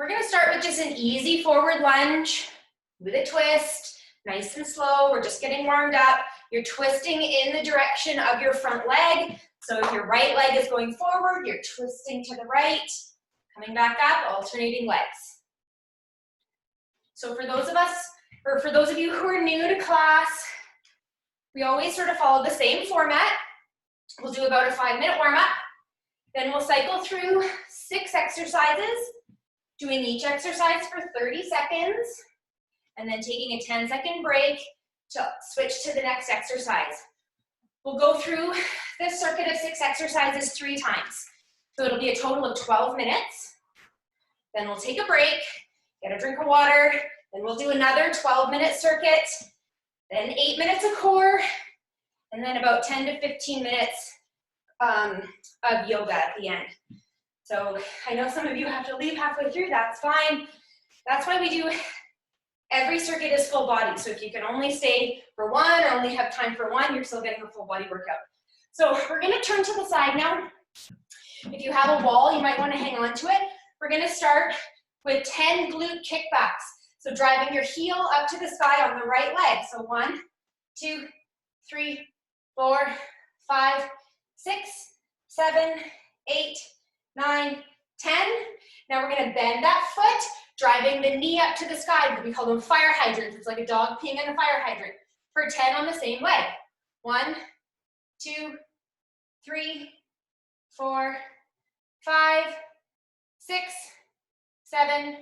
We're gonna start with just an easy forward lunge with a twist, nice and slow. We're just getting warmed up. You're twisting in the direction of your front leg. So if your right leg is going forward, you're twisting to the right, coming back up, alternating legs. So for those of us, or for those of you who are new to class, we always sort of follow the same format. We'll do about a 5-minute warm-up. Then we'll cycle through 6 exercises, doing each exercise for 30 seconds, and then taking a 10-second break to switch to the next exercise. We'll go through this circuit of 6 exercises 3 times. So it'll be a total of 12 minutes. Then we'll take a break, get a drink of water, then we'll do another 12-minute circuit, then 8 minutes of core, and then about 10 to 15 minutes of yoga at the end. So I know some of you have to leave halfway through, that's fine. That's why we do, every circuit is full body. So if you can only stay for one or only have time for one, you're still getting a full body workout. So we're gonna turn to the side now. If you have a wall, you might wanna hang on to it. We're gonna start with 10 glute kickbacks. So driving your heel up to the sky on the right leg. So 1, 2, 3, 4, 5, 6, 7, 8, 9, 10. Now we're gonna bend that foot, driving the knee up to the sky. We call them fire hydrants. It's like a dog peeing in a fire hydrant. For 10 on the same leg. 1, 2, 3, 4, 5, 6, 7,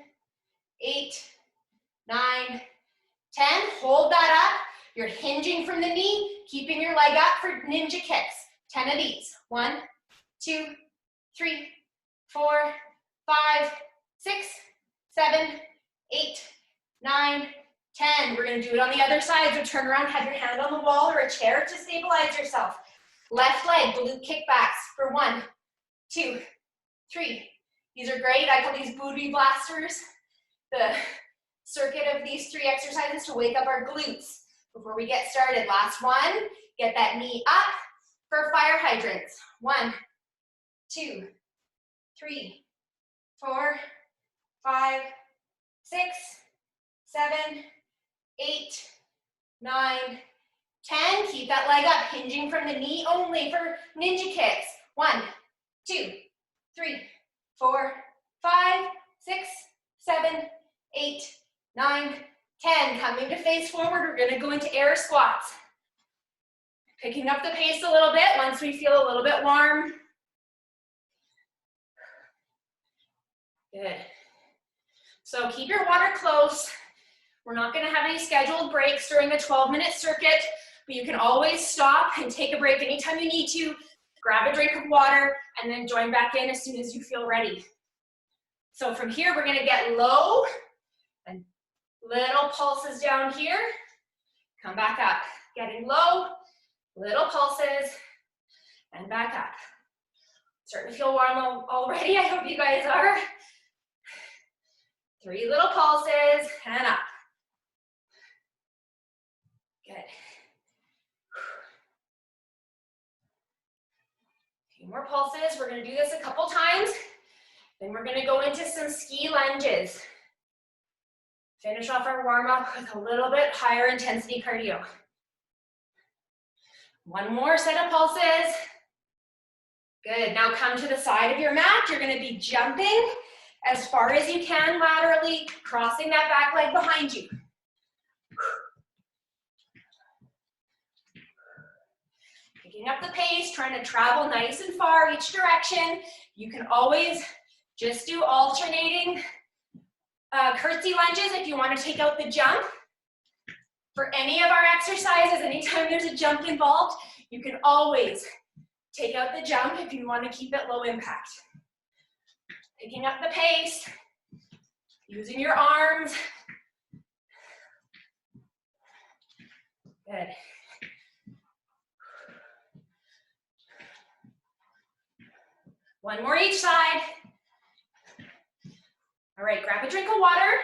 8, 9, 10. Hold that up. You're hinging from the knee, keeping your leg up for ninja kicks. 10 of these. 1, 2, 3, 4, 5, 6, 7, 8, 9, 10. We're gonna do it on the other side. So turn around, have your hand on the wall or a chair to stabilize yourself. Left leg, glute kickbacks for 1, 2, 3. These are great. I call these booty blasters. The circuit of these 3 exercises to wake up our glutes. Before we get started, last one, get that knee up for fire hydrants. 1, 2, 3, 4, 5, 6, 7, 8, 9, 10. Keep that leg up, hinging from the knee only for ninja kicks. 1, 2, 3, 4, 5, 6, 7, 8, 9, 10. Coming to face forward, we're gonna go into air squats. Picking up the pace a little bit once we feel a little bit warm. Good. So keep your water close. We're not gonna have any scheduled breaks during the 12-minute circuit, but you can always stop and take a break anytime you need to. Grab a drink of water and then join back in as soon as you feel ready. So from here, we're gonna get low and little pulses down here. Come back up, getting low, little pulses, and back up. Starting to feel warm already, I hope you guys are. 3 little pulses, and up. Good. A few more pulses. We're gonna do this a couple times. Then we're gonna go into some ski lunges. Finish off our warm-up with a little bit higher intensity cardio. 1 more set of pulses. Good, now come to the side of your mat. You're gonna be jumping as far as you can laterally, crossing that back leg behind you. Picking up the pace, trying to travel nice and far each direction. You can always just do alternating curtsy lunges if you want to take out the jump. For any of our exercises, anytime there's a jump involved, you can always take out the jump if you want to keep it low impact. Picking up the pace, using your arms. Good. One more each side. All right, grab a drink of water.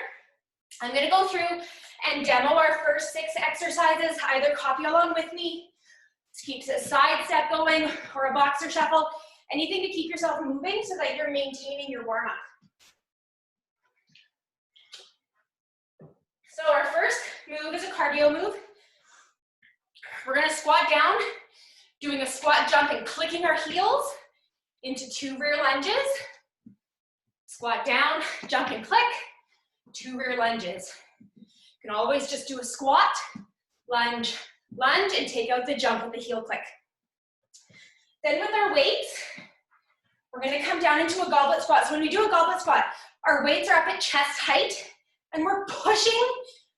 I'm gonna go through and demo our first 6 exercises. Either copy along with me. This keeps a side step going or a boxer shuffle. Anything to keep yourself moving so that you're maintaining your warm-up. cardio move. We're gonna squat down, doing a squat jump and clicking our heels into 2 rear lunges. Squat down, jump and click, 2 rear lunges. You can always just do a squat, lunge, lunge, and take out the jump with the heel click. Then with our weights, we're gonna come down into a goblet squat. So when we do a goblet squat, our weights are up at chest height, and we're pushing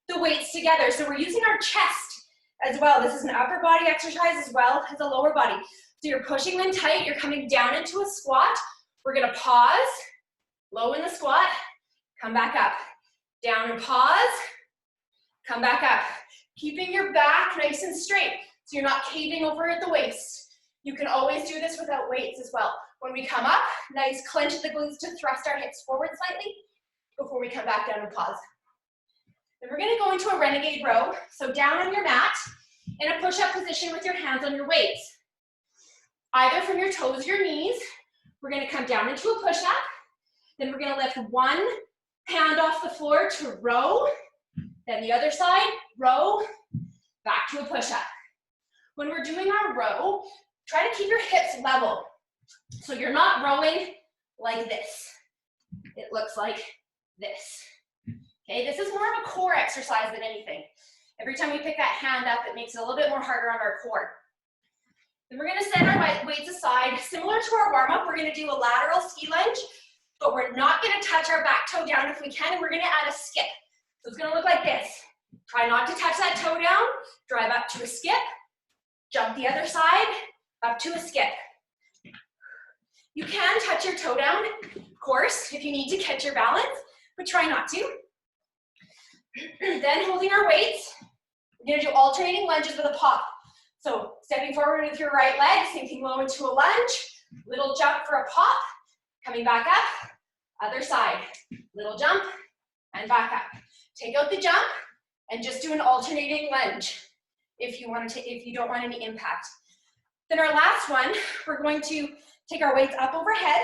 the weights together. So we're using our chest as well. This is an upper body exercise as well as a lower body. So you're pushing them tight, you're coming down into a squat. We're gonna pause, low in the squat, come back up. Down and pause, come back up. Keeping your back nice and straight, so you're not caving over at the waist. You can always do this without weights as well. When we come up, nice clench of the glutes to thrust our hips forward slightly before we come back down and pause. Then we're gonna go into a renegade row. So down on your mat, in a push-up position with your hands on your weights. Either from your toes or your knees, we're gonna come down into a push-up. Then we're gonna lift one hand off the floor to row. Then the other side, row, back to a push-up. When we're doing our row, try to keep your hips level. So you're not rowing like this. It looks like this. Okay, this is more of a core exercise than anything. Every time we pick that hand up, it makes it a little bit more harder on our core. Then we're gonna set our weights aside. Similar to our warm-up, we're gonna do a lateral ski lunge, but we're not gonna touch our back toe down if we can, and we're gonna add a skip. So it's gonna look like this. Try not to touch that toe down, drive up to a skip, jump the other side, up to a skip. You can touch your toe down, of course, if you need to catch your balance, but try not to. Then holding our weights, we're gonna do alternating lunges with a pop. So stepping forward with your right leg, sinking low into a lunge, little jump for a pop, coming back up, other side, little jump, and back up. Take out the jump, and just do an alternating lunge if you don't want any impact. Then our last one, we're going to take our weights up overhead.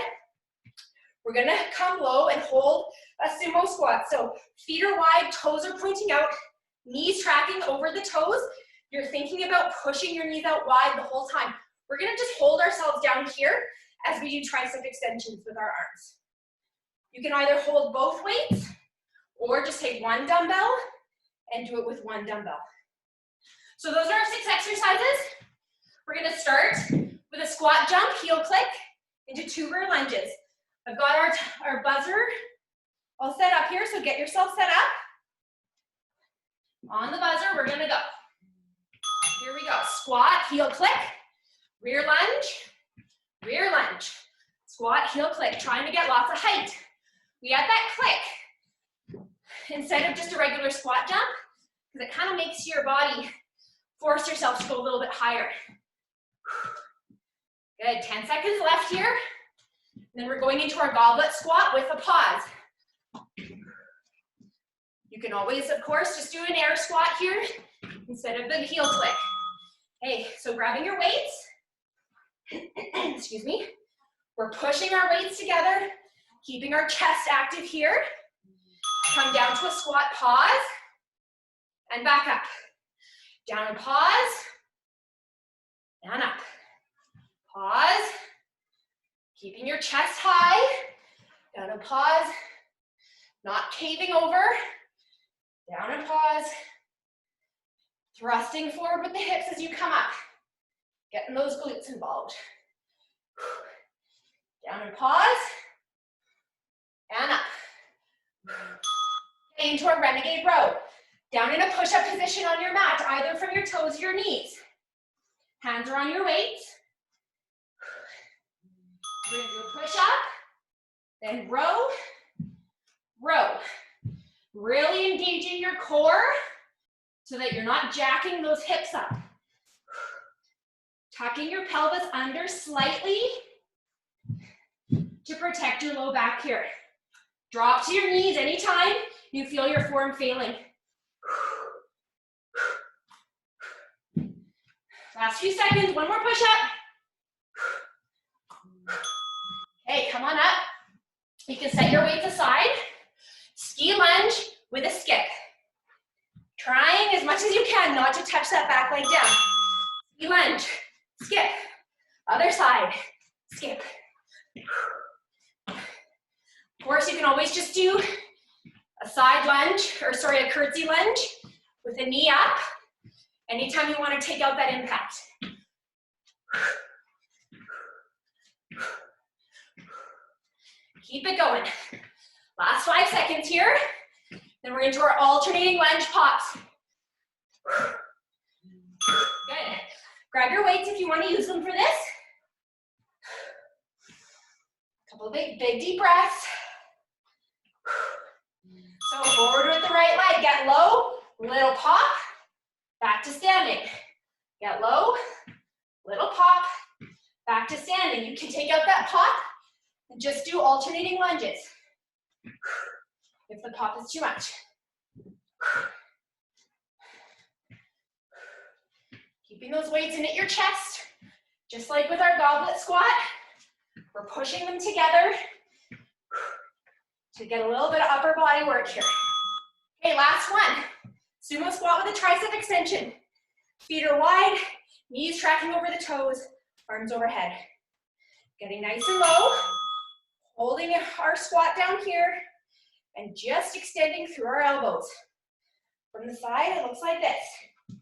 We're gonna come low and hold a sumo squat. So feet are wide, toes are pointing out, knees tracking over the toes. You're thinking about pushing your knees out wide the whole time. We're gonna just hold ourselves down here as we do tricep extensions with our arms. You can either hold both weights or just take one dumbbell and do it with one dumbbell. So those are our 6 exercises. We're gonna start with a squat jump, heel click, into 2 rear lunges. I've got our buzzer all set up here, so get yourself set up. On the buzzer, we're gonna go. Here we go, squat, heel click, rear lunge, squat, heel click, trying to get lots of height. We add that click instead of just a regular squat jump, because it kind of makes your body force yourself to go a little bit higher. Good, 10 seconds left here. And then we're going into our goblet squat with a pause. You can always, of course, just do an air squat here instead of the heel click. Okay, so grabbing your weights, excuse me, we're pushing our weights together, keeping our chest active here. Come down to a squat, pause, and back up. Down and pause, and up. Pause, keeping your chest high, down and pause, not caving over, down and pause, thrusting forward with the hips as you come up, getting those glutes involved. Down and pause, and up. Into a renegade row. Down in a push-up position on your mat, either from your toes or your knees. Hands are on your weights. We're gonna do a push-up, then row, row. Really engaging your core so that you're not jacking those hips up. Tucking your pelvis under slightly to protect your low back here. Drop to your knees anytime you feel your form failing. Last few seconds, one more push-up. Okay, come on up. You can set your weights aside. Ski lunge with a skip. Trying as much as you can not to touch that back leg down. You lunge, skip, other side, skip. Of course, you can always just do a side lunge, or sorry, a curtsy lunge with a knee up anytime you want to take out that impact. Keep it going. Last 5 seconds here. Then we're into our alternating lunge pops. Good. Grab your weights if you want to use them for this. Couple of big deep breaths. So forward with the right leg. Get low, little pop, back to standing. Get low, little pop, back to standing. You can take out that pop and just do alternating lunges if the pop is too much. Keeping those weights in at your chest, just like with our goblet squat. We're pushing them together to get a little bit of upper body work here. Okay, last one. Sumo squat with a tricep extension. Feet are wide, knees tracking over the toes, arms overhead. Getting nice and low, holding our squat down here, and just extending through our elbows. From the side, it looks like this.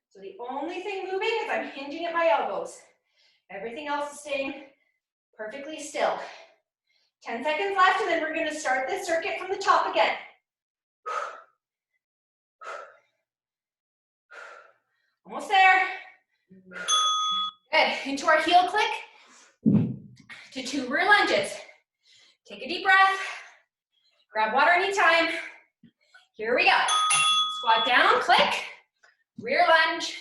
So the only thing moving is I'm hinging at my elbows. Everything else is staying perfectly still. 10 seconds left, and then we're gonna start this circuit from the top again. Almost there. Good, into our heel click to 2 rear lunges. Take a deep breath, grab water anytime. Here we go. Squat down, click, rear lunge,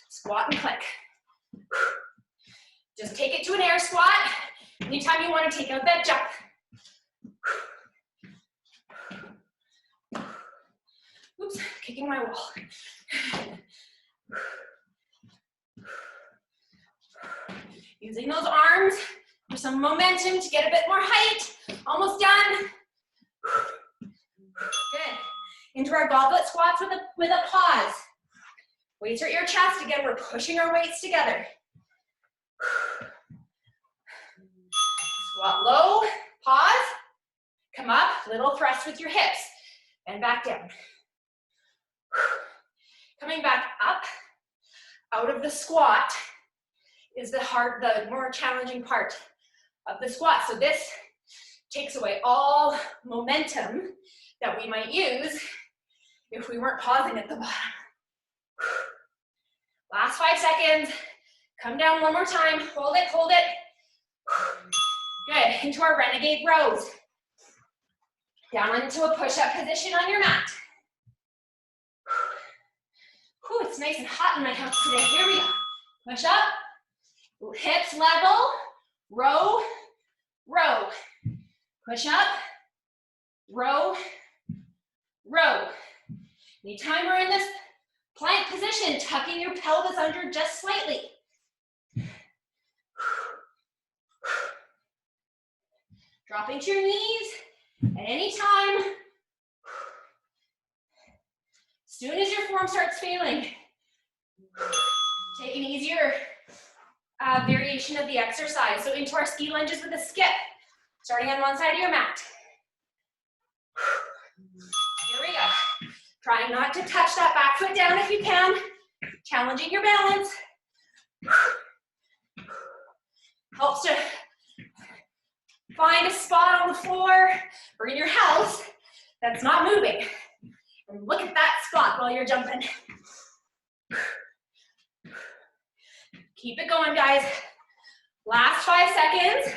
squat and click. Just take it to an air squat anytime you want to take out that jump. Oops, kicking my wall. Using those arms for some momentum to get a bit more height. Almost done. Good. Into our goblet squats with a pause. Weights are at your chest. Again, we're pushing our weights together. Squat low, pause, come up, little thrust with your hips, and back down. Coming back up, out of the squat is the more challenging part of the squat. So this takes away all momentum that we might use if we weren't pausing at the bottom. Last 5 seconds. Come down one more time. Hold it, hold it. Good. Into our renegade rows. Down into a push-up position on your mat. Whew, it's nice and hot in my house today. Here we go. Push up. Hips level. Row. Row. Push up. Row. Row. Anytime we're in this plank position, tucking your pelvis under just slightly. Dropping to your knees at any time. As soon as your form starts failing, take an easier variation of the exercise. So into our ski lunges with a skip, starting on one side of your mat. Here we go. Trying not to touch that back foot down if you can. Challenging your balance. Helps to find a spot on the floor or in your house that's not moving. And look at that spot while you're jumping. Keep it going, guys. Last 5 seconds.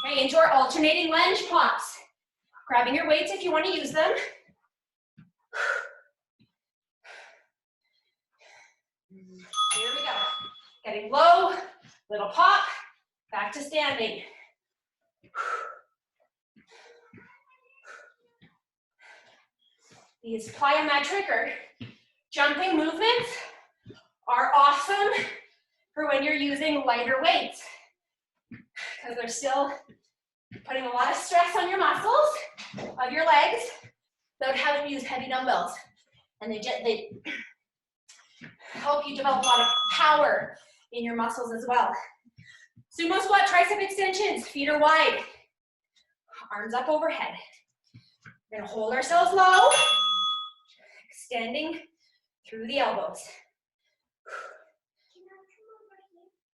Okay, into our alternating lunge pops. Grabbing your weights if you want to use them. Here we go. Getting low, little pop, back to standing. These plyometric or jumping movements are awesome for when you're using lighter weights, because they're still putting a lot of stress on your muscles of your legs without having to use heavy dumbbells. And they help you develop a lot of power in your muscles as well. Sumo squat, tricep extensions, feet are wide, arms up overhead. We're gonna hold ourselves low, extending through the elbows.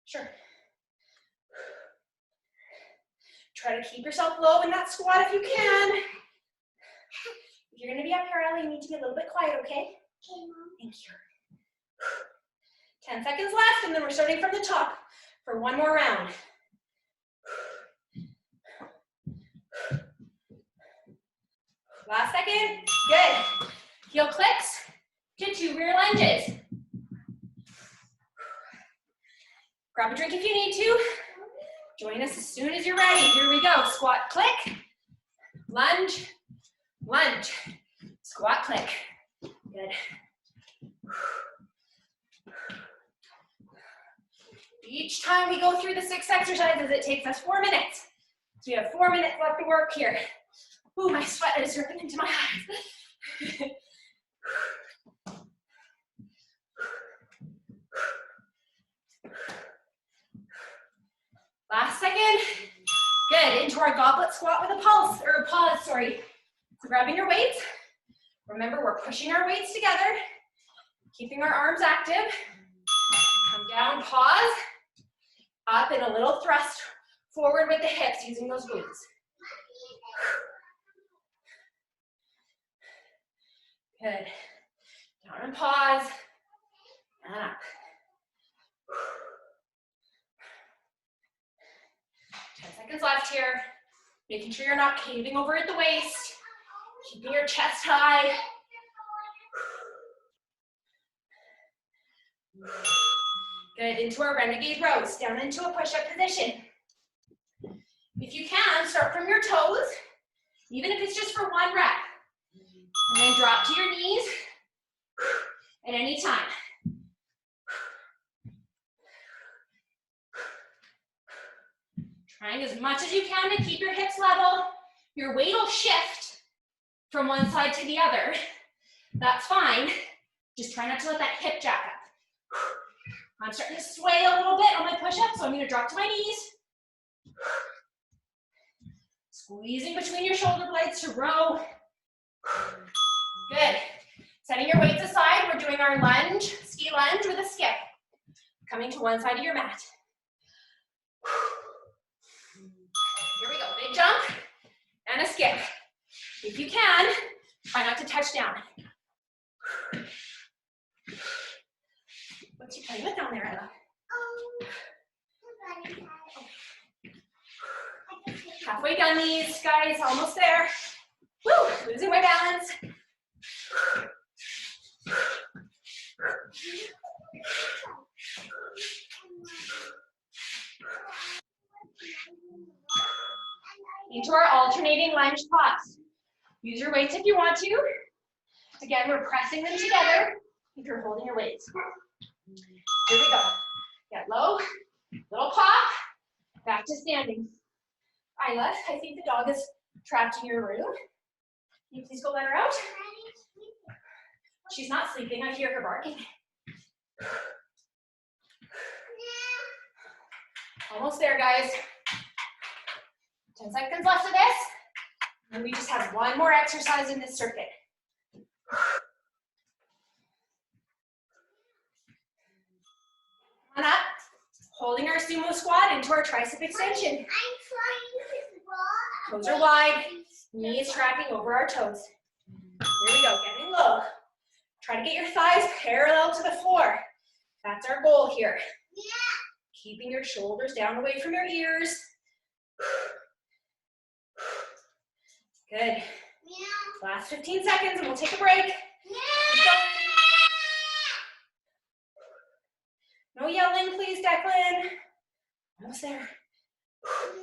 Sure. Try to keep yourself low in that squat if you can. If you're gonna be up here, Ellie, you need to be a little bit quiet, okay? Okay, Mom. Thank you. 10 seconds left, and then we're starting from the top for one more round. Last second, good. Heel clicks to 2 rear lunges. Grab a drink if you need to. Join us as soon as you're ready. Here we go. Squat, click, lunge, lunge, squat, click. Good. Each time we go through the 6 exercises, it takes us 4 minutes. So we have 4 minutes left to work here. Ooh, my sweat is dripping into my eyes. Last second. Good. Into our goblet squat with a pulse, or a pause, sorry. So grabbing your weights. Remember, we're pushing our weights together, keeping our arms active. Come down, pause. Up and a little thrust forward with the hips using those glutes. Good. Down and pause. And up. 10 seconds left here. Making sure you're not caving over at the waist. Keeping your chest high. Good, into our renegade rows, down into a push-up position. If you can, start from your toes, even if it's just for 1 rep. And then drop to your knees at any time. Trying as much as you can to keep your hips level. Your weight will shift from one side to the other. That's fine. Just try not to let that hip jack up. I'm starting to sway a little bit on my push-up, so I'm going to drop to my knees. Squeezing between your shoulder blades to row. Good. Setting your weights aside, we're doing our lunge, ski lunge with a skip. Coming to one side of your mat. Here we go, big jump and a skip. If you can, try not to touch down. What's you playing with down there, Ella? Halfway done these, guys, almost there. Woo, losing my balance. Into our alternating lunge pause. Use your weights if you want to. Again, we're pressing them together if you're holding your weights. Here we go. Get low, little pop, back to standing. Isla, I think the dog is trapped in your room. Can you please go let her out? She's not sleeping, I hear her barking. Almost there, guys. 10 seconds left of this. And we just have one more exercise in this circuit. Come on up. Holding our sumo squat into our tricep extension. I'm trying to squat. Toes are wide, knees tracking over our toes. Here we go, getting low. Try to get your thighs parallel to the floor. That's our goal here. Yeah. Keeping your shoulders down away from your ears. Good. Yeah. Last 15 seconds and we'll take a break. Yeah. No yelling, please, Declan. Almost there. I'm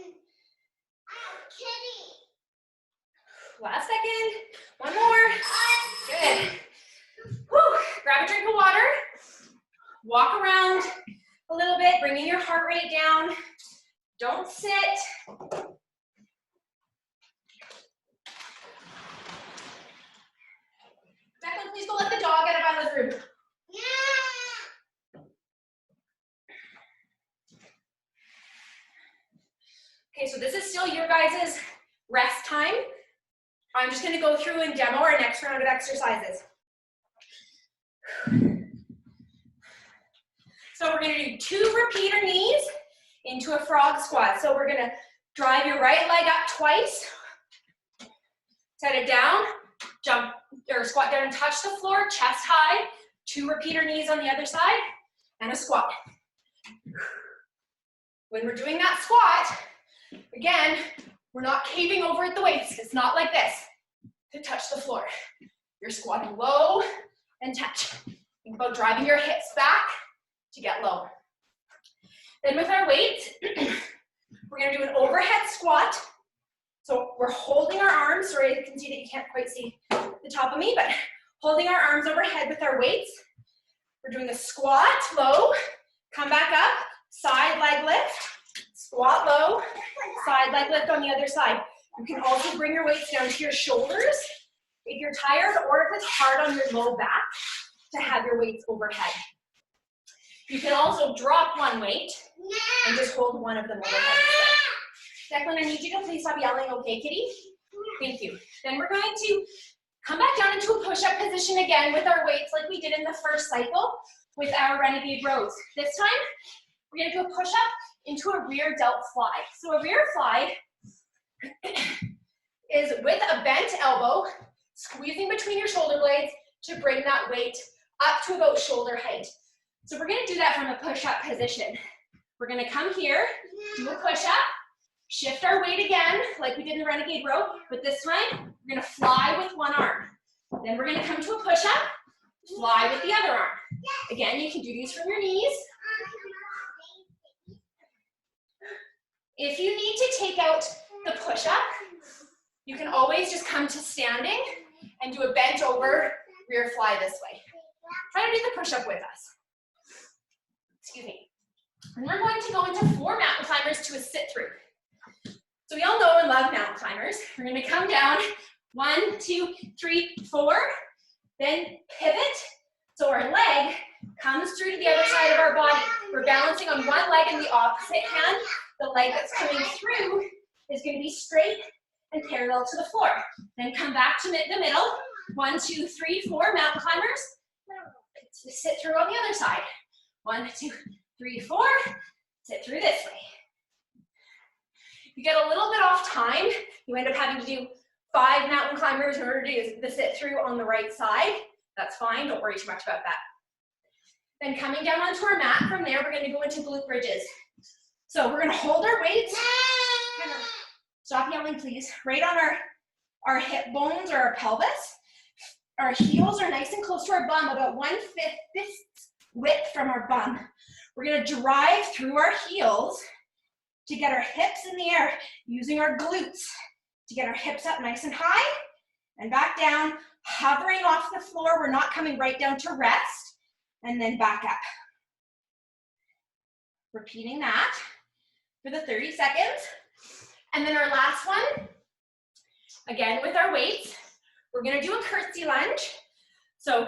kidding. Last second. One more. Good. Whew. Grab a drink of water. Walk around a little bit, bringing your heart rate down. Don't sit. Declan, please go let the dog out of the room. Okay, so this is still your guys' rest time. I'm just gonna go through and demo our next round of exercises. So we're gonna do 2 repeater knees into a frog squat. So we're gonna drive your right leg up twice, set it down, jump or squat down and touch the floor, chest high, 2 repeater knees on the other side, and a squat. When we're doing that squat, again, we're not caving over at the waist. It's not like this to touch the floor. You're squatting low and touch. Think about driving your hips back to get low. Then with our weights, we're gonna do an overhead squat. So we're holding our arms. Sorry, you can see that you can't quite see the top of me, but holding our arms overhead with our weights. We're doing a squat low, come back up, side leg lift, squat low, side leg lift on the other side. You can also bring your weights down to your shoulders if you're tired or if it's hard on your low back to have your weights overhead. You can also drop one weight and just hold one of them overhead. Declan, I need you to please stop yelling, okay, kitty? Thank you. Then we're going to come back down into a push-up position again with our weights like we did in the first cycle with our renegade rows. This time, we're gonna do a push-up into a rear delt fly. So a rear fly is with a bent elbow, squeezing between your shoulder blades to bring that weight up to about shoulder height. So we're gonna do that from a push-up position. We're gonna come here, do a push-up, shift our weight again, like we did in the renegade row, but this time, we're gonna fly with one arm. Then we're gonna come to a push-up, fly with the other arm. Again, you can do these from your knees. If you need to take out the push-up, you can always just come to standing and do a bent over rear fly this way. Try to do the push-up with us. Excuse me. And we're going to go into 4 mountain climbers to a sit-through. So we all know and love mountain climbers. We're gonna come down, 1, 2, 3, 4, then pivot. So our leg comes through to the other side of our body. We're balancing on one leg and the opposite hand. The leg that's coming through is gonna be straight and parallel to the floor. Then come back to the middle, 1, 2, 3, 4 mountain climbers. Sit through on the other side. 1, 2, 3, 4, sit through this way. You get a little bit off time, you end up having to do 5 mountain climbers in order to do the sit through on the right side. That's fine, don't worry too much about that. Then coming down onto our mat, from there we're gonna go into glute bridges. So we're gonna hold our weights, stop yelling please, right on our hip bones or our pelvis. Our heels are nice and close to our bum, about 1/5 fist width from our bum. We're gonna drive through our heels to get our hips in the air, using our glutes to get our hips up nice and high and back down, hovering off the floor. We're not coming right down to rest, and then back up. Repeating that for the 30 seconds. And then our last one, again with our weights, we're gonna do a curtsy lunge. So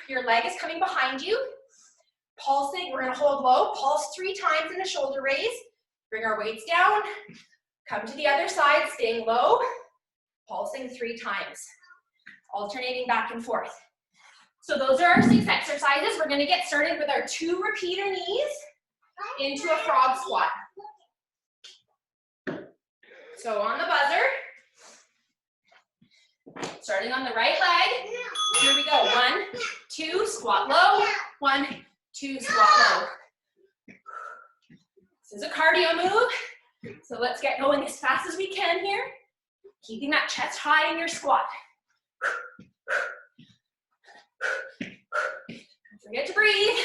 your leg is coming behind you, pulsing, we're gonna hold low, pulse 3 times in a shoulder raise, bring our weights down, come to the other side, staying low, pulsing 3 times, alternating back and forth. So those are our 6 exercises. We're gonna get started with our 2 repeater knees into a frog squat. So on the buzzer, starting on the right leg, here we go, 1, 2, squat low, 1, 2, squat low. This is a cardio move, so let's get going as fast as we can here, keeping that chest high in your squat. Don't forget to breathe.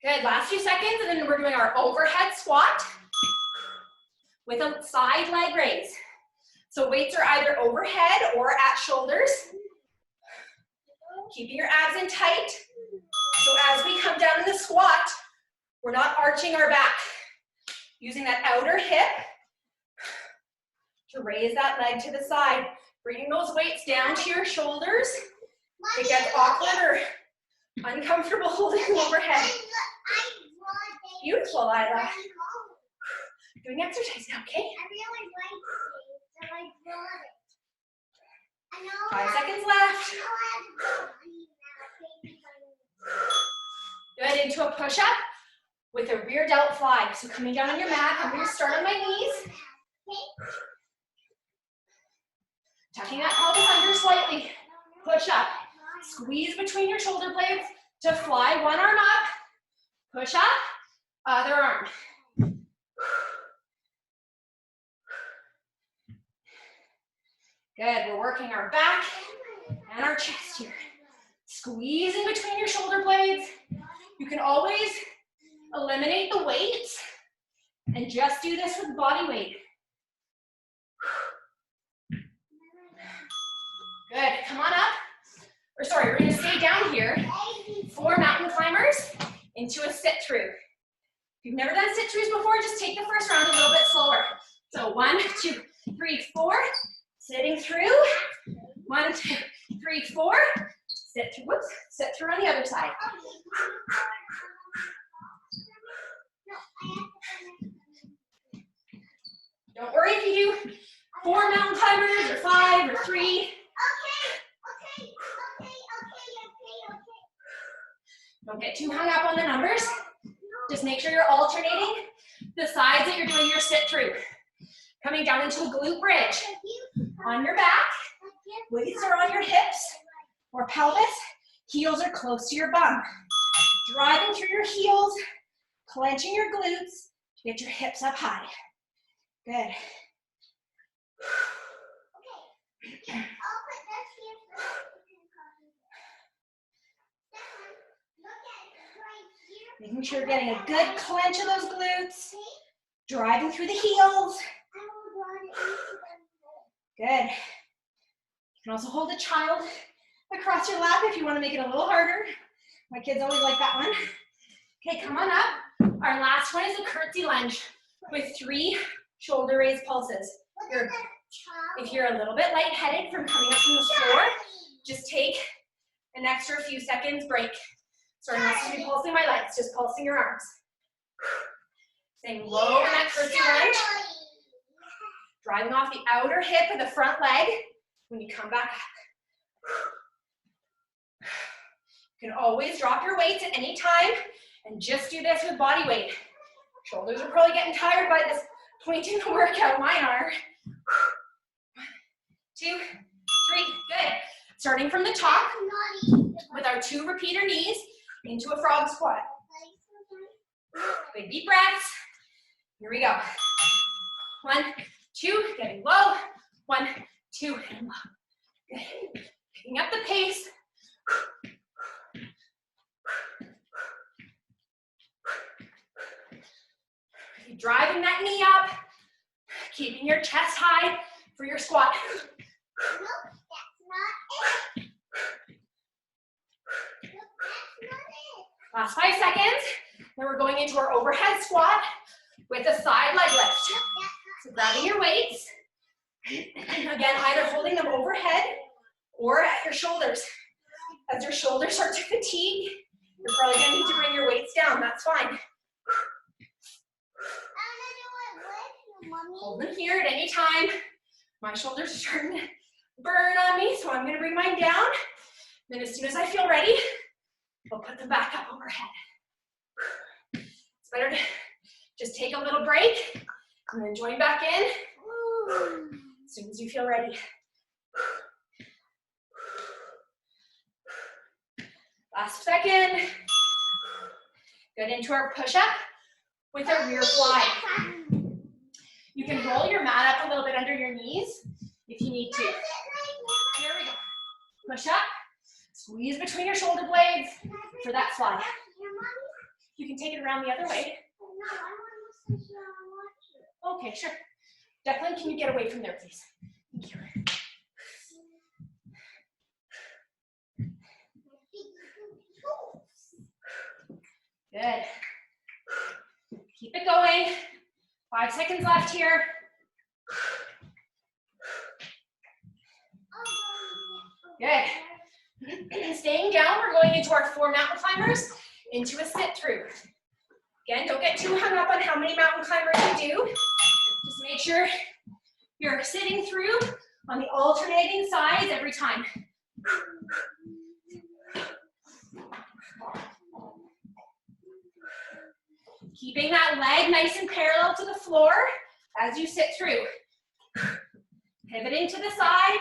Good, last few seconds, and then we're doing our overhead squat with a side leg raise. So weights are either overhead or at shoulders. Keeping your abs in tight. So as we come down in the squat, we're not arching our back. Using that outer hip to raise that leg to the side. Bringing those weights down to your shoulders. It gets awkward or uncomfortable holding them overhead. Beautiful, Lila. Doing exercise now, okay? I really like it, so I brought it. I know 5 seconds left. Good, into a push-up with a rear delt fly. So coming down on your mat, I'm going to start on my knees. Tucking that pelvis under slightly. Push up. Squeeze between your shoulder blades to fly. One arm up. Push up. Other arm. Good. We're working our back and our chest here. Squeeze in between your shoulder blades. You can always eliminate the weights and just do this with body weight. Good. Come on up. Or sorry, we're going to stay down here. 4 mountain climbers into a sit through. If you've never done sit throughs before, just take the first round a little bit slower. So 1, 2, 3, 4. Sitting through. 1, 2, 3, 4. Sit through. Whoops. Sit through on the other side. Don't worry if you do 4 mountain climbers or 5 or 3. Okay. Don't get too hung up on the numbers. Just make sure you're alternating the sides that you're doing your sit through. Coming down into a glute bridge. On your back, weights are on your hips or pelvis. Heels are close to your bum. Driving through your heels, clenching your glutes to get your hips up high. Good. Making sure you're getting a good clench of those glutes. Driving through the heels. Good. You can also hold a child across your lap if you want to make it a little harder. My kids always like that one. Okay, come on up. Our last one is a curtsy lunge with 3 shoulder raise pulses. If you're a little bit lightheaded from coming up from the floor, just take an extra few seconds break. Sorry, not to be pulsing my legs, just pulsing your arms. Staying low in that curtsy lunge. Driving off the outer hip of the front leg when you come back up. You can always drop your weights at any time and just do this with body weight. Shoulders are probably getting tired by this point in the workout. Mine are. 2, 3, good. Starting from the top with our 2 repeater knees into a frog squat. Big deep breaths. Here we go. 1, 2, getting low. 1, 2, and low. Good. Picking up the pace. Keep driving that knee up. Keeping your chest high for your squat. Last 5 seconds. Then we're going into our overhead squat with a side leg lift. So grabbing your weights. Again, either holding them overhead or at your shoulders. As your shoulders start to fatigue, you're probably going to need to bring your weights down. That's fine. Hold them here at any time. My shoulders are starting to burn on me, so I'm going to bring mine down. Then as soon as I feel ready, I'll put them back up overhead. It's better to just take a little break and then join back in as soon as you feel ready. Last second. Good, into our push-up with our rear fly. You can roll your mat up a little bit under your knees if you need to. Here we go. Push up. Squeeze between your shoulder blades for that fly. You can take it around the other way. Okay, sure. Declan, can you get away from there, please? Good. Keep it going. 5 seconds left here. Good. Staying down, we're going into our 4 mountain climbers, into a sit through. Again, don't get too hung up on how many mountain climbers you do. Just make sure you're sitting through on the alternating sides every time. Keeping that leg nice and parallel to the floor as you sit through. Pivoting to the side.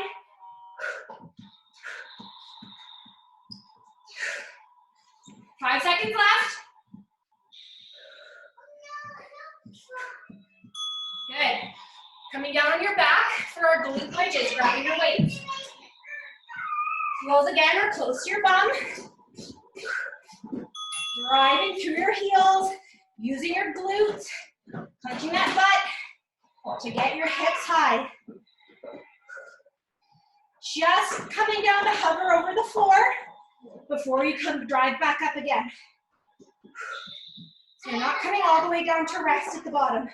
Five seconds left. Good. Coming down on your back for our glute bridges, grabbing your weights. Heels again are close to your bum. Driving through your heels, using your glutes, punching that butt to get your hips high. Just coming down to hover over the floor before you come drive back up again. So you're not coming all the way down to rest at the bottom.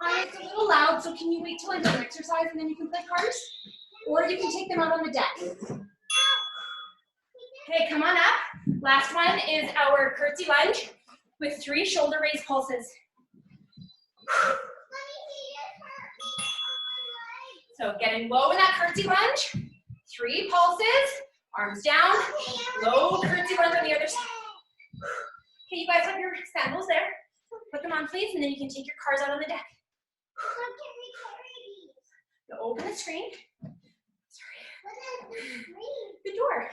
It's a little loud, so can you wait till I'm done exercise and then you can play cards? Or you can take them out on the deck. Okay, come on up. Last one is our curtsy lunge with 3 shoulder raise pulses. So getting low in that curtsy lunge, 3 pulses, arms down, low curtsy lunge on the other side. Okay, you guys have your sandals there. Put them on, please, and then you can take your cards out on the deck. So open the screen. Sorry. The door.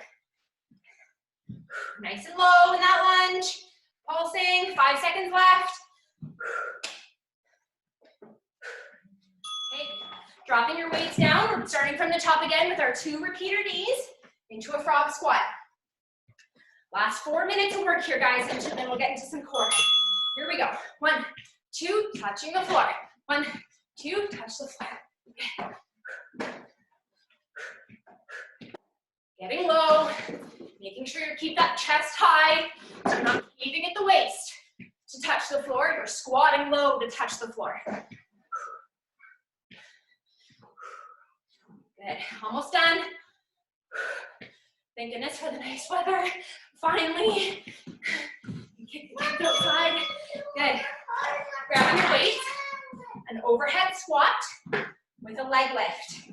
Nice and low in that lunge. Pulsing, 5 seconds left. Okay, dropping your weights down. We're starting from the top again with our 2 repeater knees into a frog squat. Last 4 minutes of work here, guys, and then we'll get into some core. Here we go. 1, 2, touching the floor. 1, 2, touch the floor. Okay. Getting low, making sure you keep that chest high, so you're not heaving at the waist to touch the floor. You're squatting low to touch the floor. Good. Almost done. Thank goodness for the nice weather. Finally. Kick the legs outside. Good. Grabbing your weights. An overhead squat with a leg lift.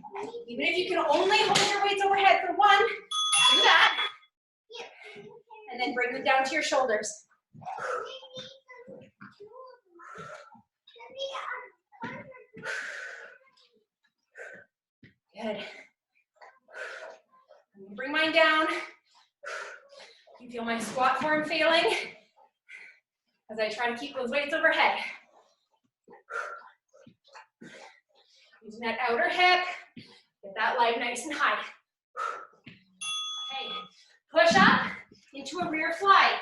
Even if you can only hold your weights overhead for 1, do that. And then bring them down to your shoulders. Good. Bring mine down. You feel my squat form failing as I try to keep those weights overhead. Using that outer hip, get that leg nice and high. Okay, push up into a rear fly.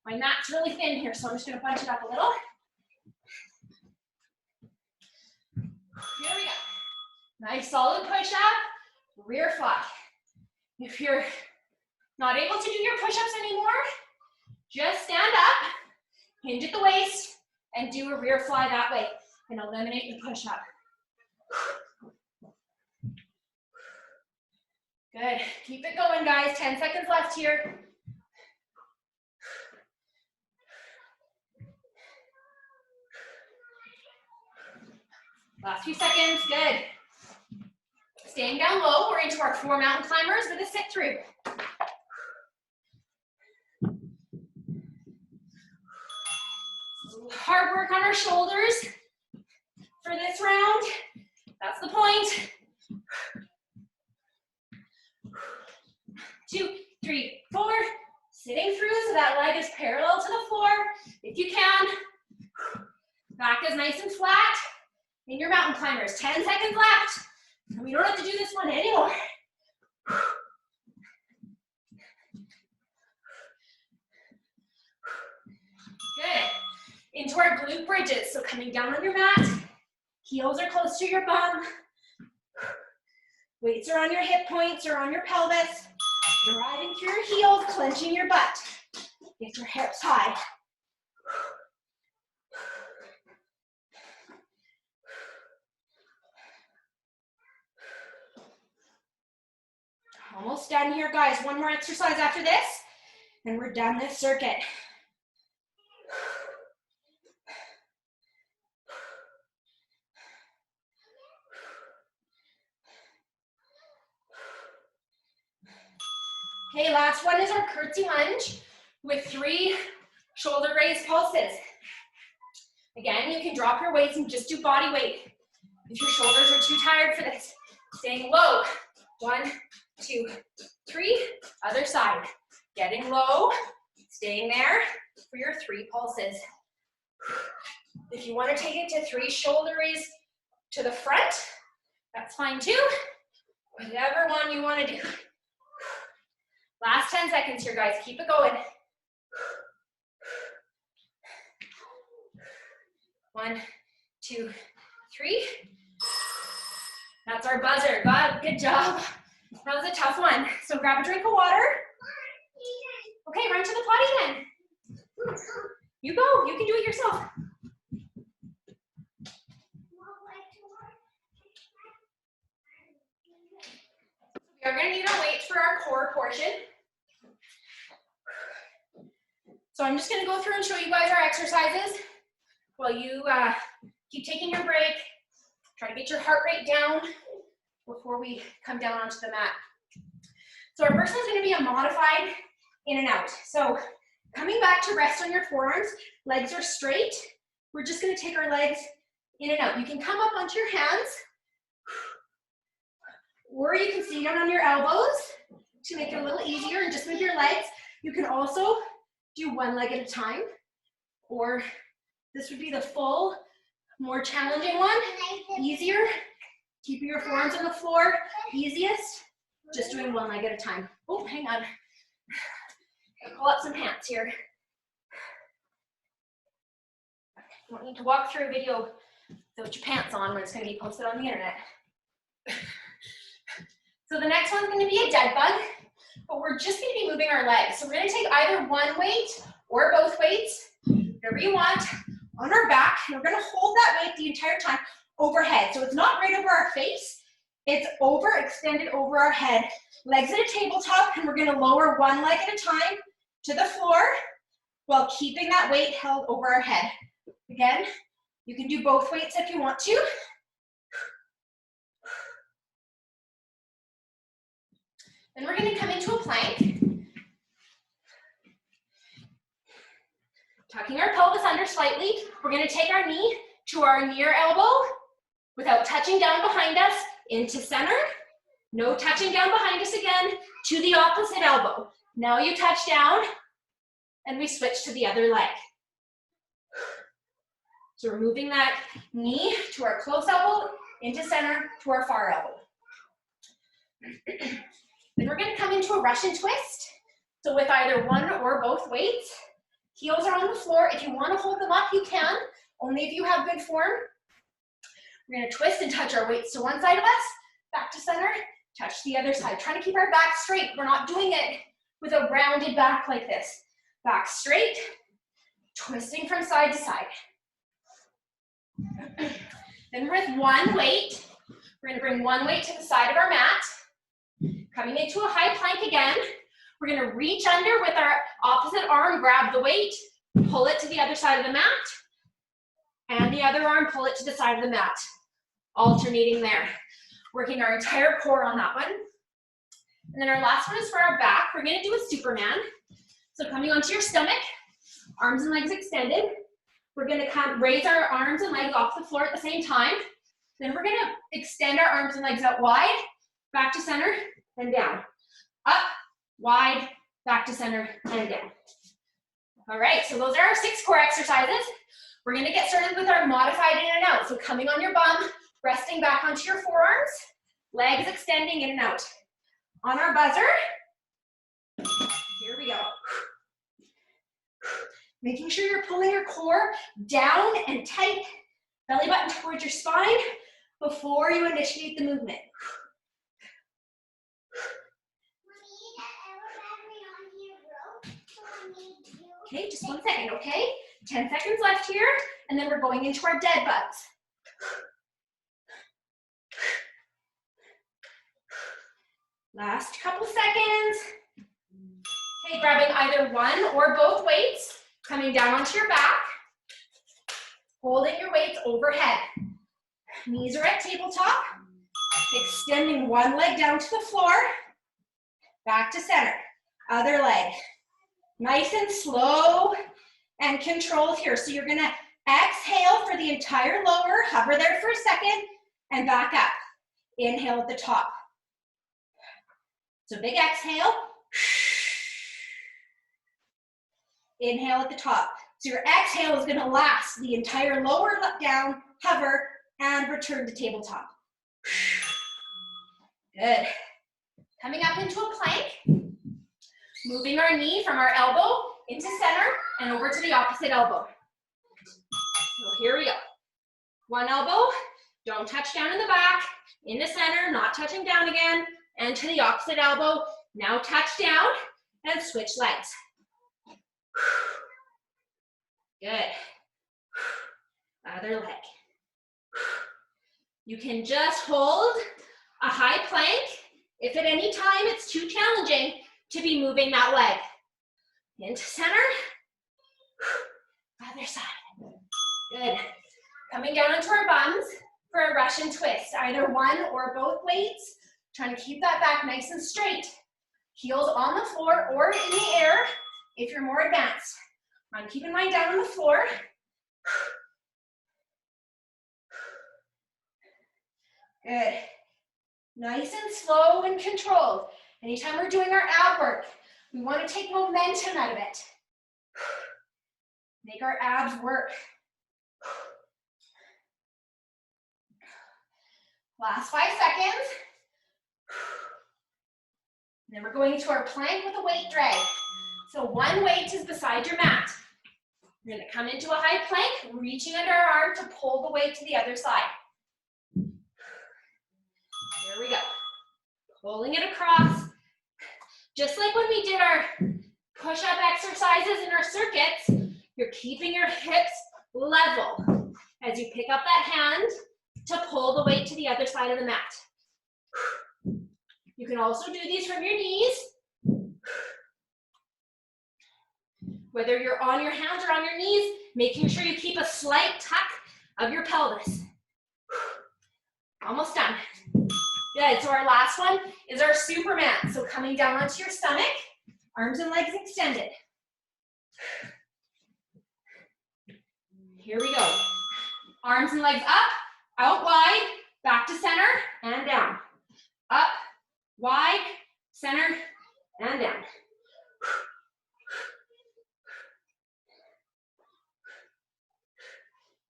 My mat's really thin here, so I'm just gonna bunch it up a little. Here we go. Nice solid push up, rear fly. If you're not able to do your push-ups anymore, just stand up, hinge at the waist, and do a rear fly that way, and eliminate your push-up. Good. Keep it going, guys. 10 seconds left here. Last few seconds. Good. Staying down low, we're into our 4 mountain climbers with a sit through. Hard work on our shoulders for this round. That's the point. 2, 3, 4. Sitting through so that leg is parallel to the floor. If you can. Back is nice and flat in your mountain climbers. 10 seconds left. We don't have to do this one anymore. Good. Into our glute bridges. So coming down on your mat, heels are close to your bum. Weights are on your hip points or on your pelvis. Driving through your heels, clenching your butt. Get your hips high. Almost done here, guys. One more exercise after this, and we're done this circuit. Okay, last one is our curtsy lunge with 3 shoulder raise pulses. Again, you can drop your weights and just do body weight if your shoulders are too tired for this. Staying low. 1, 2, 3. Other side. Getting low, staying there for your 3 pulses. If you want to take it to 3 shoulder raise to the front, that's fine too. Whatever one you want to do. Last 10 seconds here, guys. Keep it going. 1, 2, 3. That's our buzzer. Good job. That was a tough one. So grab a drink of water. Okay, run to the potty then. You go. You can do it yourself. We are going to need our weights for our core portion. So I'm just going to go through and show you guys our exercises while you keep taking your break. Try to get your heart rate down before we come down onto the mat. So our first one's going to be a modified in and out. So coming back to rest on your forearms, legs are straight. We're just going to take our legs in and out. You can come up onto your hands, or you can sit down on your elbows to make it a little easier and just move your legs. You can also do one leg at a time, or this would be the full, more challenging one, easier. Keeping your forearms on the floor, easiest. Just doing one leg at a time. Oh, hang on. Gotta pull up some pants here. You don't need to walk through a video without your pants on when it's going to be posted on the internet. So the next one's going to be a dead bug, but we're just going to be moving our legs. So we're going to take either one weight or both weights, whatever you want, on our back, and we're going to hold that weight the entire time overhead. So it's not right over our face, it's extended over our head. Legs at a tabletop, and we're going to lower one leg at a time to the floor while keeping that weight held over our head. Again, you can do both weights if you want to. Then we're going to come into a plank. Tucking our pelvis under slightly. We're going to take our knee to our near elbow without touching down behind us into center. No touching down behind us again to the opposite elbow. Now you touch down and we switch to the other leg. So we're moving that knee to our close elbow into center to our far elbow. Then we're going to come into a Russian twist. So with either one or both weights, heels are on the floor. If you want to hold them up, you can, only if you have good form. We're going to twist and touch our weights to one side of us, back to center, touch the other side. Trying to keep our back straight. We're not doing it with a rounded back like this. Back straight, twisting from side to side. Then with one weight, we're going to bring one weight to the side of our mat. Coming into a high plank again. We're going to reach under with our opposite arm, grab the weight, pull it to the other side of the mat, and the other arm, pull it to the side of the mat. Alternating there. Working our entire core on that one. And then our last one is for our back. We're going to do a Superman. So coming onto your stomach, arms and legs extended. We're going to raise our arms and legs off the floor at the same time. Then we're going to extend our arms and legs out wide, back to center, and down. Up, wide, back to center, and down. All right, so those are our 6 core exercises. We're going to get started with our modified in and out. So coming on your bum, resting back onto your forearms, legs extending in and out. On our buzzer, here we go. Making sure you're pulling your core down and tight, belly button towards your spine before you initiate the movement. Okay, just 1 second, okay? 10 seconds left here, and then we're going into our dead bugs. Last couple seconds. Okay, grabbing either one or both weights, coming down onto your back, holding your weights overhead. Knees are at tabletop, extending one leg down to the floor, back to center, other leg. Nice and slow and controlled here. So you're gonna exhale for the entire lower, hover there for a second, and back up. Inhale at the top. So big exhale. Inhale at the top. So your exhale is gonna last the entire lower down, hover, and return to tabletop. Good. Coming up into a plank. Moving our knee from our elbow into center and over to the opposite elbow. So here we go. One elbow, don't touch down in the back, into center, not touching down again, and to the opposite elbow. Now touch down and switch legs. Good. Other leg. You can just hold a high plank if at any time it's too challenging to be moving that leg. Into center, other side. Good. Coming down onto our bums for a Russian twist, either one or both weights. Trying to keep that back nice and straight. Heels on the floor or in the air if you're more advanced. I'm keeping mine down on the floor. Good. Nice and slow and controlled. Anytime we're doing our ab work, we want to take momentum out of it. Make our abs work. Last 5 seconds. Then we're going into our plank with a weight drag. So one weight is beside your mat. You're going to come into a high plank, reaching under our arm to pull the weight to the other side. There we go. Pulling it across. Just like when we did our push-up exercises in our circuits, you're keeping your hips level as you pick up that hand to pull the weight to the other side of the mat. You can also do these from your knees, whether you're on your hands or on your knees, making sure you keep a slight tuck of your pelvis. Almost done. Good, so our last one is our Superman. So coming down onto your stomach, arms and legs extended. Here we go. Arms and legs up, out wide, back to center, and down. Up, wide, center, and down.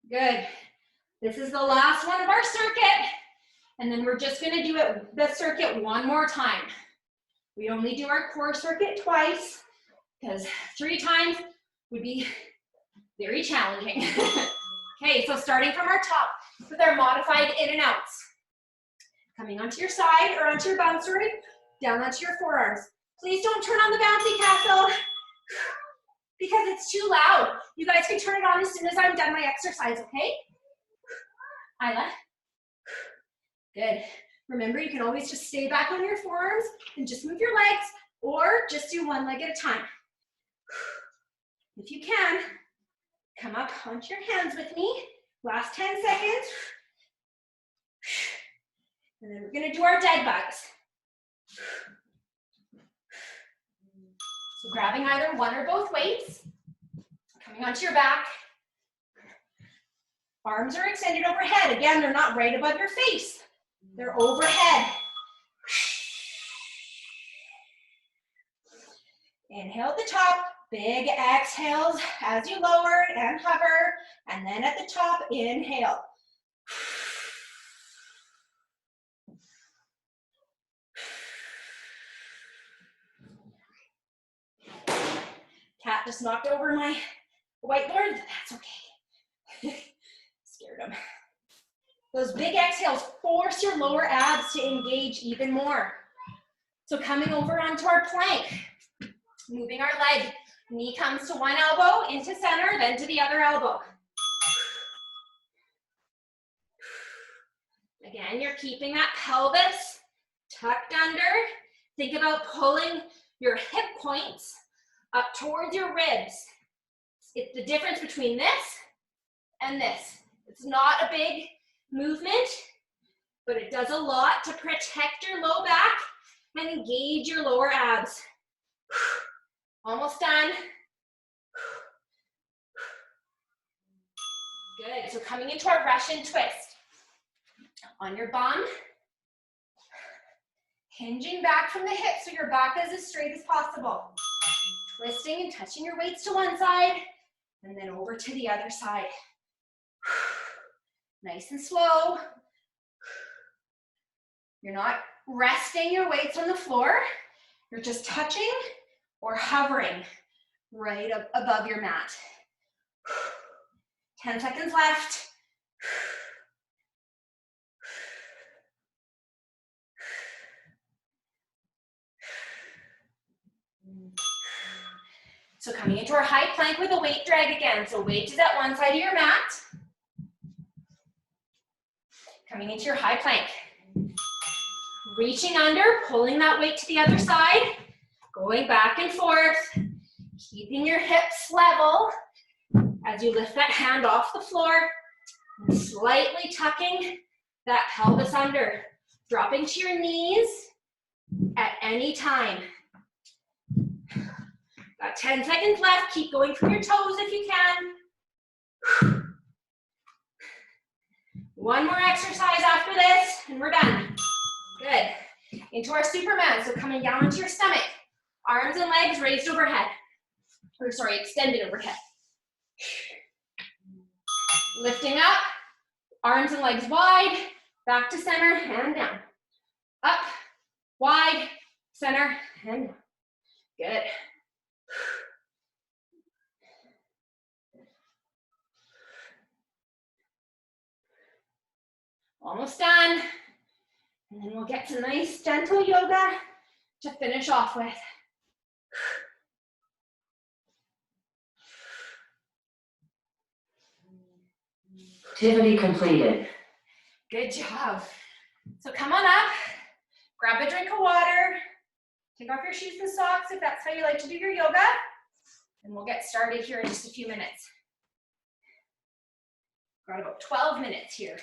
Good. This is the last one of our circuit, and then we're just gonna do the circuit one more time. We only do our core circuit twice, because 3 times would be very challenging. Okay, so starting from our top with our modified in and outs. Coming onto your side or onto your bum, sorry, down onto your forearms. Please don't turn on the bouncy castle because it's too loud. You guys can turn it on as soon as I'm done my exercise, okay? Isla. Good. Remember, you can always just stay back on your forearms and just move your legs, or just do one leg at a time. If you can, come up onto your hands with me. Last 10 seconds. And then we're gonna do our dead bugs. So grabbing either one or both weights, coming onto your back. Arms are extended overhead. Again, they're not right above your face. They're overhead. Inhale at the top, big exhales as you lower and hover, and then at the top, inhale. Cat just knocked over my whiteboard, but that's okay. Scared him. Those big exhales force your lower abs to engage even more. So coming over onto our plank, moving our leg Knee comes to one elbow, into center, then to the other elbow. Again, you're keeping that pelvis tucked under. Think about pulling your hip points up towards your ribs. It's the difference between this and this. It's not a big movement, but it does a lot to protect your low back and engage your lower abs. Almost done. Good, so coming into our Russian twist. On your bum, hinging back from the hips so your back is as straight as possible. Twisting and touching your weights to one side, and then over to the other side. Nice and slow. You're not resting your weights on the floor. You're just touching or hovering right up above your mat. 10 seconds left. So coming into our high plank with a weight drag again. So weight is at one side of your mat. Coming into your high plank. Reaching under, pulling that weight to the other side. Going back and forth. Keeping your hips level as you lift that hand off the floor. And slightly tucking that pelvis under. Dropping to your knees at any time. Got 10 seconds left. Keep going from your toes if you can. One more exercise after this, and we're done. Good. Into our Superman. So coming down onto your stomach. Arms and legs raised overhead. Or sorry, extended overhead. Lifting up. Arms and legs wide. Back to center, hand down. Up, wide, center, hand down. Good. Almost done. And then we'll get to nice gentle yoga to finish off with. Activity completed. Good job. So come on up, grab a drink of water, take off your shoes and socks if that's how you like to do your yoga, and we'll get started here in just a few minutes. Got about 12 minutes here.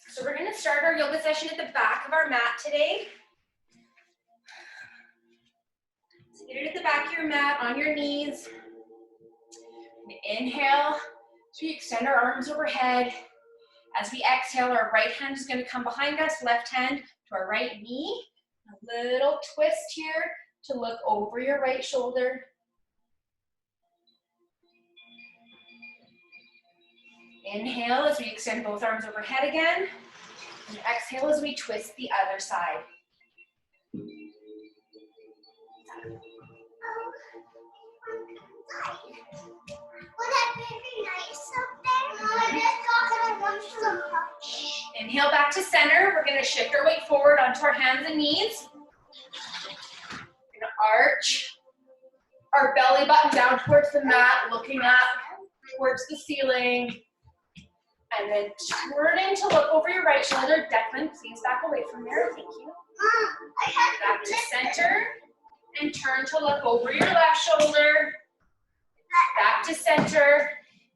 So we're going to start our yoga session at the back of our mat today. So get it at the back of your mat, on your knees. Inhale, so we extend our arms overhead. As we exhale, our right hand is going to come behind us, left hand to our right knee. A little twist here to look over your right shoulder. Inhale as we extend both arms overhead again. And exhale as we twist the other side. Would that be nice up there? I just thought I want some punch. Inhale back to center. We're going to shift our weight forward onto our hands and knees. We're going to arch our belly button down towards the mat, looking up towards the ceiling. And then turning to look over your right shoulder. Declan, please back away from there. Thank you. Mom, I had Back to center. And turn to look over your left shoulder. Back to center.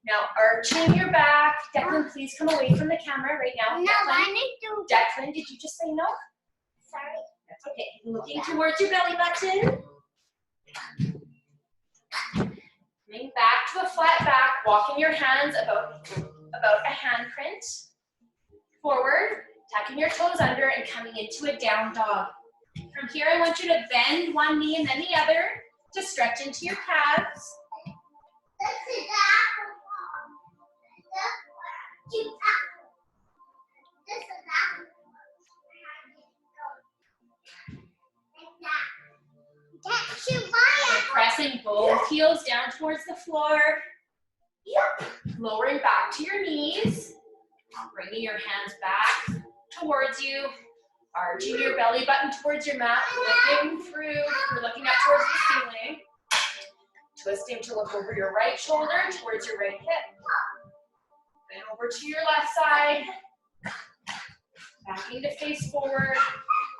Now arching your back. Declan, please come away from the camera right now. No, I need to. Declan, did you just say no? Sorry. That's okay. Looking towards your belly button. Coming back to a flat back, walking your hands about a handprint. Forward, tucking your toes under and coming into a down dog. From here, I want you to bend one knee and then the other to stretch into your calves. This is Pressing both heels down towards the floor. Lowering back to your knees. Bringing your hands back towards you. Arching your belly button towards your mat. Looking through. You're looking up towards the ceiling. Twisting to look over your right shoulder towards your right hip. Then over to your left side. Backing to face forward.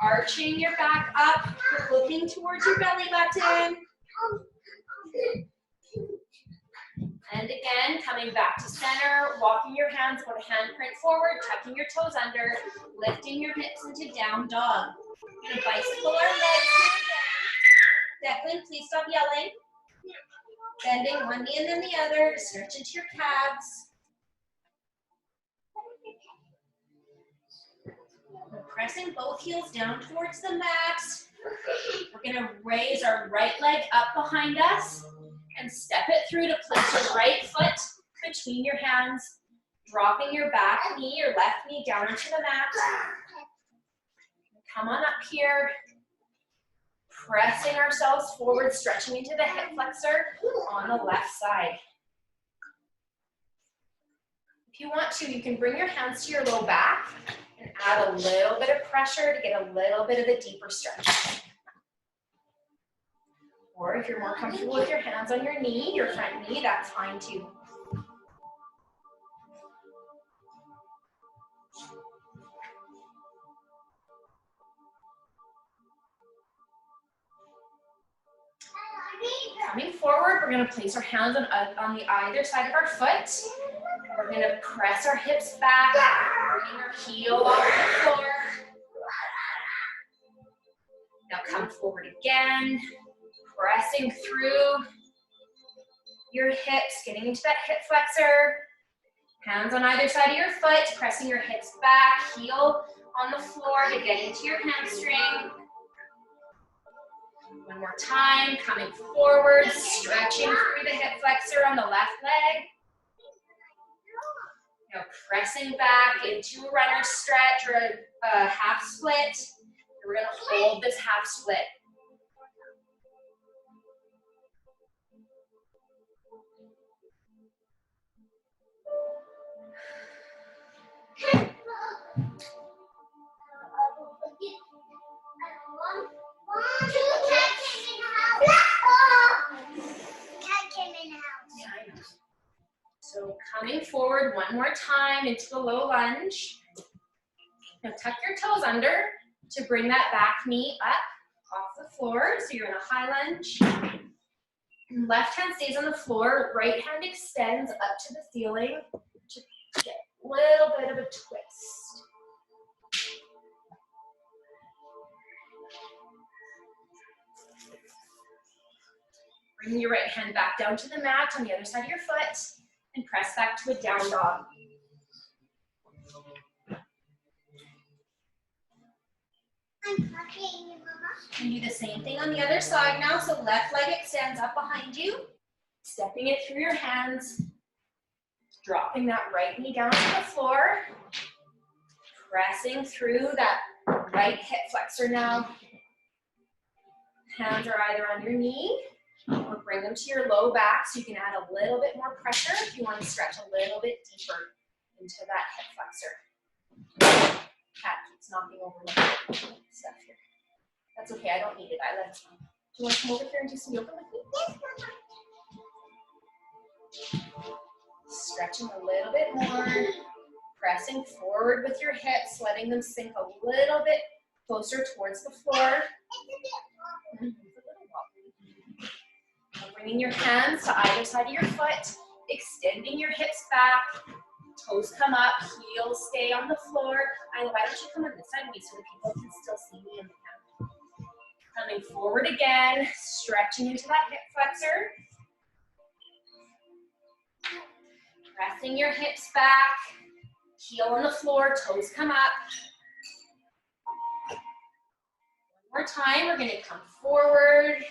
Arching your back up. Looking towards your belly button. And again, coming back to center, walking your hands about a handprint forward, tucking your toes under, lifting your hips into down dog. We're gonna bicycle our legs here again. Declan, please stop yelling. Bending one knee and then the other, stretch into your calves. We're pressing both heels down towards the mat. We're gonna raise our right leg up behind us and step it through to place your right foot between your hands, dropping your back knee or left knee down into the mat. Come on up here, pressing ourselves forward, stretching into the hip flexor on the left side. If you want to, you can bring your hands to your low back and add a little bit of pressure to get a little bit of a deeper stretch. Or if you're more comfortable with your hands on your knee, your front knee, that's fine too. Coming forward, we're going to place our hands on the either side of our foot. We're going to press our hips back, bringing our heel off the floor. Now come forward again, pressing through your hips, getting into that hip flexor. Hands on either side of your foot, pressing your hips back, heel on the floor to get into your hamstring. One more time, coming forward, stretching through the hip flexor on the left leg. Now pressing back into a runner's stretch or a half split. We're going to hold this half split. So coming forward one more time into a low lunge. Now tuck your toes under to bring that back knee up off the floor. So you're in a high lunge. Left hand stays on the floor, right hand extends up to the ceiling to get a little bit of a twist. Bring your right hand back down to the mat on the other side of your foot and press back to a down dog. And do the same thing on the other side now. So left leg extends up behind you, stepping it through your hands, dropping that right knee down to the floor, pressing through that right hip flexor now. Hands are either on your knee or bring them to your low back so you can add a little bit more pressure if you want to stretch a little bit deeper into that hip flexor. Cat keeps knocking over my stuff here. That's okay, I don't need it. I let it go. Do you want to come over here and do some yoga with me? Yes, Mama. Stretching a little bit more. Pressing forward with your hips, letting them sink a little bit closer towards the floor. Bringing your hands to either side of your foot. extending your hips back, toes come up, heels stay on the floor. Why don't you come on this side of me so that people can still see me in the camera. Coming forward again, stretching into that hip flexor. Pressing your hips back, heel on the floor, toes come up. One more time, we're gonna come forward.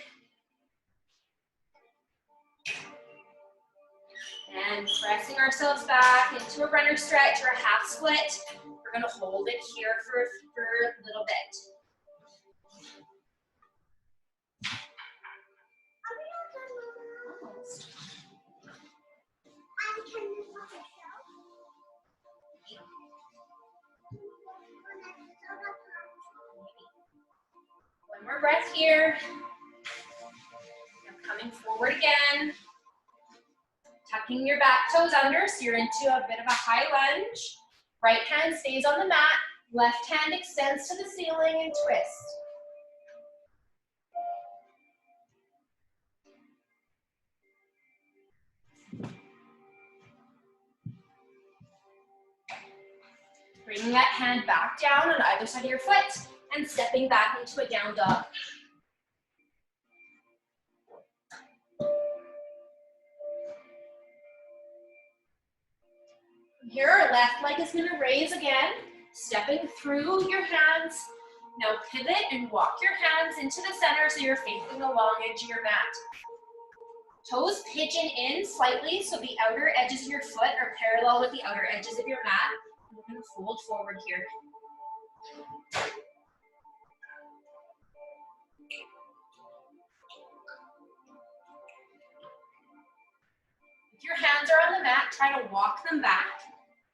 And pressing ourselves back into a runner stretch or a half split. We're gonna hold it here for a little bit. Almost. One more breath here. Now coming forward again. Tucking your back toes under so you're into a bit of a high lunge. Right hand stays on the mat. Left hand extends to the ceiling and twist. Bringing that hand back down on either side of your foot and stepping back into a down dog. From here, our left leg is going to raise again, stepping through your hands. Now pivot and walk your hands into the center so you're facing the long edge of your mat. Toes pigeon in slightly so the outer edges of your foot are parallel with the outer edges of your mat. We're going to fold forward here. If your hands are on the mat, try to walk them back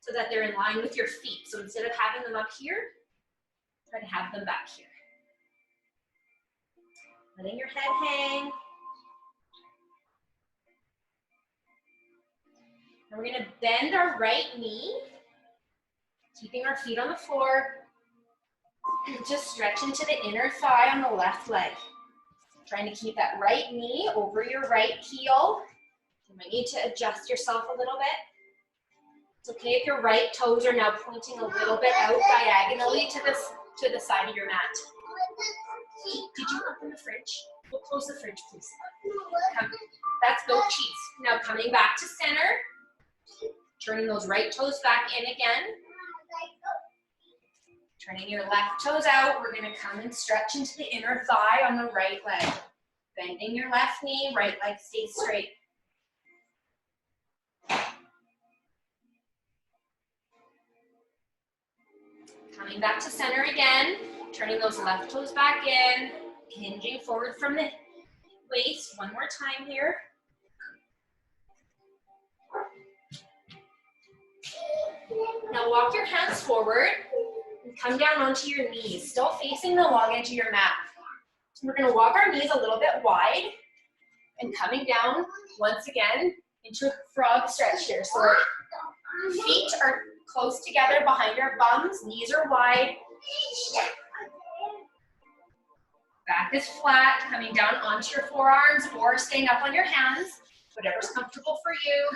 so that they're in line with your feet. So instead of having them up here, try to have them back here. Letting your head hang. And we're going to bend our right knee, keeping our feet on the floor. And just stretch into the inner thigh on the left leg. Trying to keep that right knee over your right heel. You might need to adjust yourself a little bit. It's okay if your right toes are now pointing a little bit out diagonally to the side of your mat. Did you open the fridge? We'll close the fridge, please. That's goat cheese. Now coming back to center. Turning those right toes back in again. Turning your left toes out. We're going to come and stretch into the inner thigh on the right leg. Bending your left knee, right leg stays straight. Coming back to center again, turning those left toes back in, hinging forward from the waist. One more time here. Now walk your hands forward and come down onto your knees, still facing the long edge of your mat. We're going to walk our knees a little bit wide and coming down once again into a frog stretch here. So our feet are close together behind our bums, knees are wide. Back is flat, coming down onto your forearms or staying up on your hands, whatever's comfortable for you.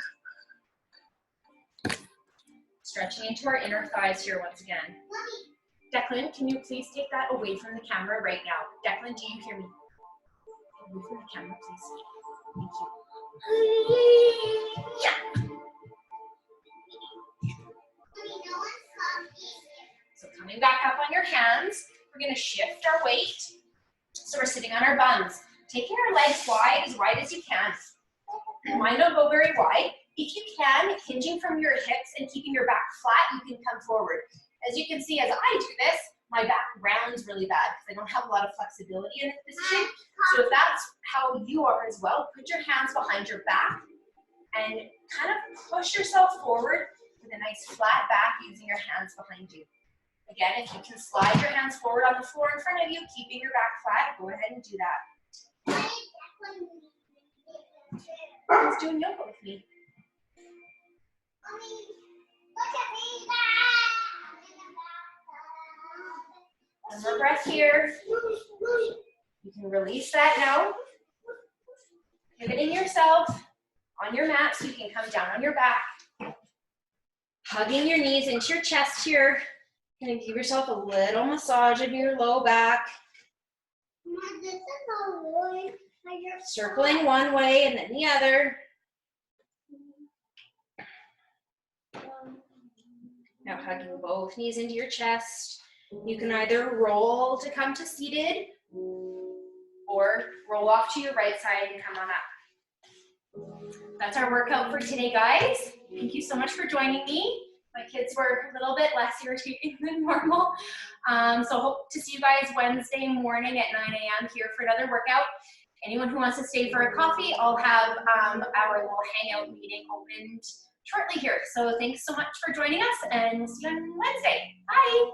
Stretching into our inner thighs here once again. Declan, can you please take that away from the camera right now? Declan, do you hear me? Away from the camera, please. Thank you. So coming back up on your hands, we're going to shift our weight. So we're sitting on our buns, taking our legs wide as you can. Mine don't go very wide. If you can, hinging from your hips and keeping your back flat, you can come forward. As you can see, as I do this, my back rounds really bad because I don't have a lot of flexibility in this position. So if that's how you are as well, put your hands behind your back and kind of push yourself forward with a nice flat back using your hands behind you. Again, if you can slide your hands forward on the floor in front of you, keeping your back flat, go ahead and do that. Who's doing yoga with me? One more breath here. You can release that now. Pivoting yourself on your mat so you can come down on your back. Hugging your knees into your chest here. Gonna give yourself a little massage of your low back. Mom, this is a boy. Circling one way and then the other. Now hugging both knees into your chest. You can either roll to come to seated or roll off to your right side and come on up. That's our workout for today, guys. Thank you so much for joining me. My kids were a little bit less irritating than normal. So hope to see you guys Wednesday morning at 9 a.m. here for another workout. Anyone who wants to stay for a coffee, I'll have our little hangout meeting opened shortly here. So thanks so much for joining us and see you on Wednesday. Bye.